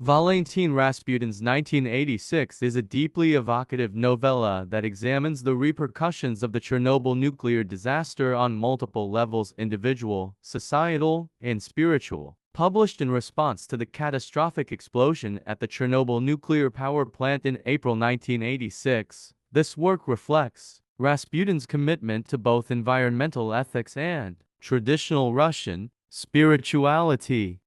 Valentin Rasputin's 1986 is a deeply evocative novella that examines the repercussions of the Chernobyl nuclear disaster on multiple levels: individual, societal, and spiritual. Published in response to the catastrophic explosion at the Chernobyl nuclear power plant in April 1986, this work reflects Rasputin's commitment to both environmental ethics and traditional Russian spirituality.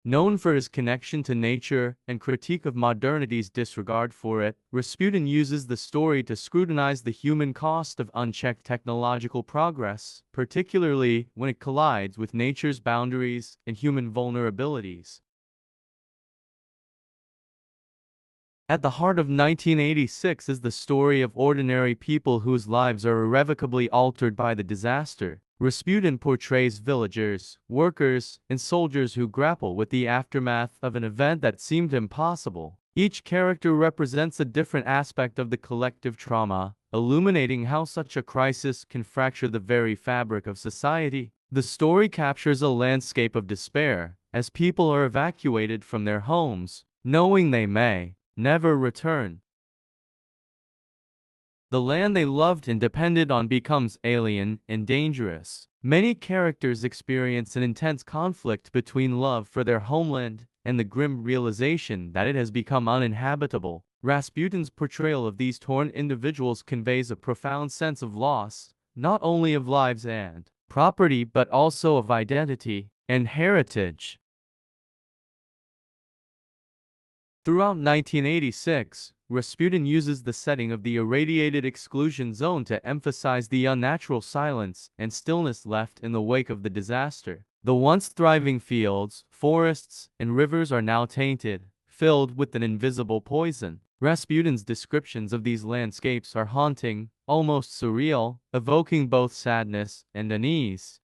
Known for his connection to nature and critique of modernity's disregard for it, Rasputin uses the story to scrutinize the human cost of unchecked technological progress, particularly when it collides with nature's boundaries and human vulnerabilities. At the heart of 1986 is the story of ordinary people whose lives are irrevocably altered by the disaster. Rasputin portrays villagers, workers, and soldiers who grapple with the aftermath of an event that seemed impossible. Each character represents a different aspect of the collective trauma, illuminating how such a crisis can fracture the very fabric of society. The story captures a landscape of despair, as people are evacuated from their homes, knowing they may never return. The land they loved and depended on becomes alien and dangerous. Many characters experience an intense conflict between love for their homeland and the grim realization that it has become uninhabitable. Rasputin's portrayal of these torn individuals conveys a profound sense of loss, not only of lives and property but also of identity and heritage. Throughout 1986, Rasputin uses the setting of the irradiated exclusion zone to emphasize the unnatural silence and stillness left in the wake of the disaster. The once thriving fields, forests, and rivers are now tainted, filled with an invisible poison. Rasputin's descriptions of these landscapes are haunting, almost surreal, evoking both sadness and unease.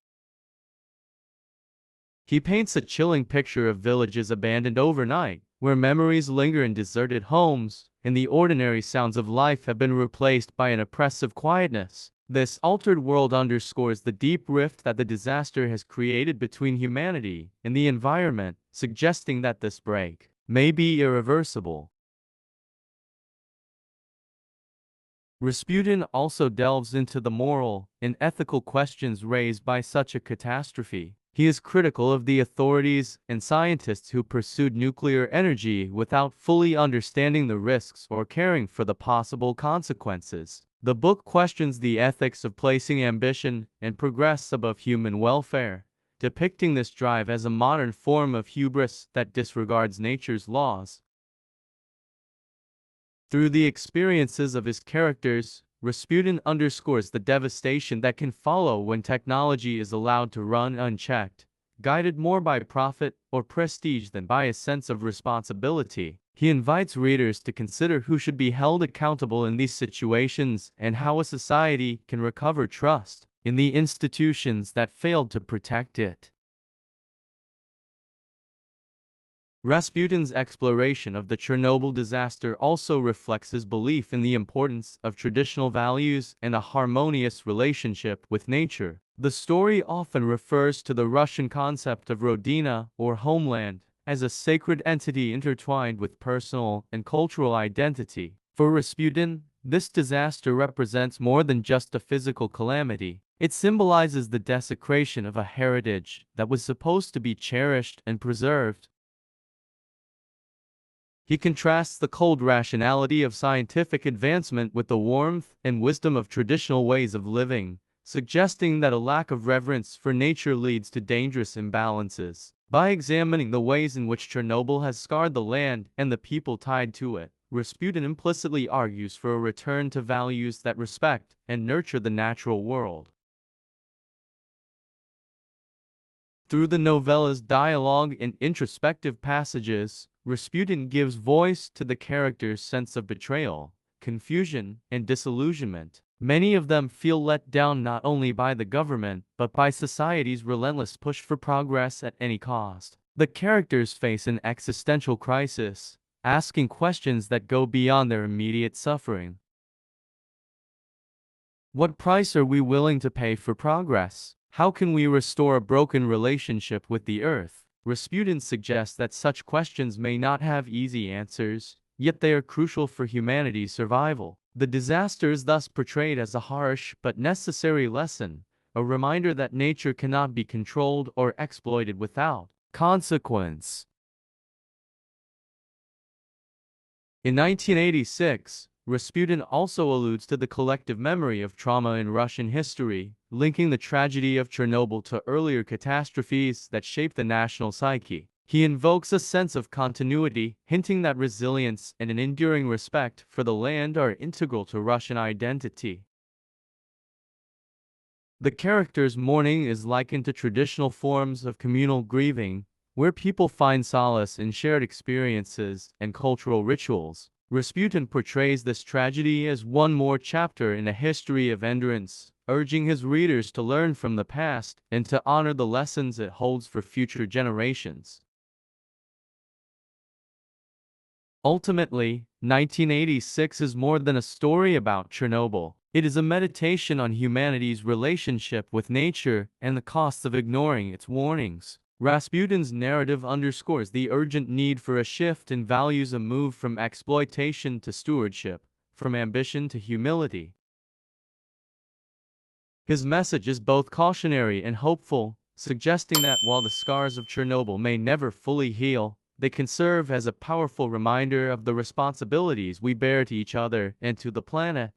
He paints a chilling picture of villages abandoned overnight, where memories linger in deserted homes, and the ordinary sounds of life have been replaced by an oppressive quietness. This altered world underscores the deep rift that the disaster has created between humanity and the environment, suggesting that this break may be irreversible. Rasputin also delves into the moral and ethical questions raised by such a catastrophe. He is critical of the authorities and scientists who pursued nuclear energy without fully understanding the risks or caring for the possible consequences. The book questions the ethics of placing ambition and progress above human welfare, depicting this drive as a modern form of hubris that disregards nature's laws. Through the experiences of his characters, Rasputin underscores the devastation that can follow when technology is allowed to run unchecked, guided more by profit or prestige than by a sense of responsibility. He invites readers to consider who should be held accountable in these situations and how a society can recover trust in the institutions that failed to protect it. Rasputin's exploration of the Chernobyl disaster also reflects his belief in the importance of traditional values and a harmonious relationship with nature. The story often refers to the Russian concept of Rodina, or homeland, as a sacred entity intertwined with personal and cultural identity. For Rasputin, this disaster represents more than just a physical calamity. It symbolizes the desecration of a heritage that was supposed to be cherished and preserved. He contrasts the cold rationality of scientific advancement with the warmth and wisdom of traditional ways of living, suggesting that a lack of reverence for nature leads to dangerous imbalances. By examining the ways in which Chernobyl has scarred the land and the people tied to it, Rasputin implicitly argues for a return to values that respect and nurture the natural world. Through the novella's dialogue and introspective passages, Rasputin gives voice to the characters' sense of betrayal, confusion, and disillusionment. Many of them feel let down not only by the government, but by society's relentless push for progress at any cost. The characters face an existential crisis, asking questions that go beyond their immediate suffering. What price are we willing to pay for progress? How can we restore a broken relationship with the earth? Rasputin suggests that such questions may not have easy answers, yet they are crucial for humanity's survival. The disaster is thus portrayed as a harsh but necessary lesson, a reminder that nature cannot be controlled or exploited without consequence. In 1986, Rasputin also alludes to the collective memory of trauma in Russian history, linking the tragedy of Chernobyl to earlier catastrophes that shaped the national psyche. He invokes a sense of continuity, hinting that resilience and an enduring respect for the land are integral to Russian identity. The character's mourning is likened to traditional forms of communal grieving, where people find solace in shared experiences and cultural rituals. Rasputin portrays this tragedy as one more chapter in a history of endurance, urging his readers to learn from the past and to honor the lessons it holds for future generations. Ultimately, 1986 is more than a story about Chernobyl. It is a meditation on humanity's relationship with nature and the costs of ignoring its warnings. Rasputin's narrative underscores the urgent need for a shift in values, a move from exploitation to stewardship, from ambition to humility. His message is both cautionary and hopeful, suggesting that while the scars of Chernobyl may never fully heal, they can serve as a powerful reminder of the responsibilities we bear to each other and to the planet.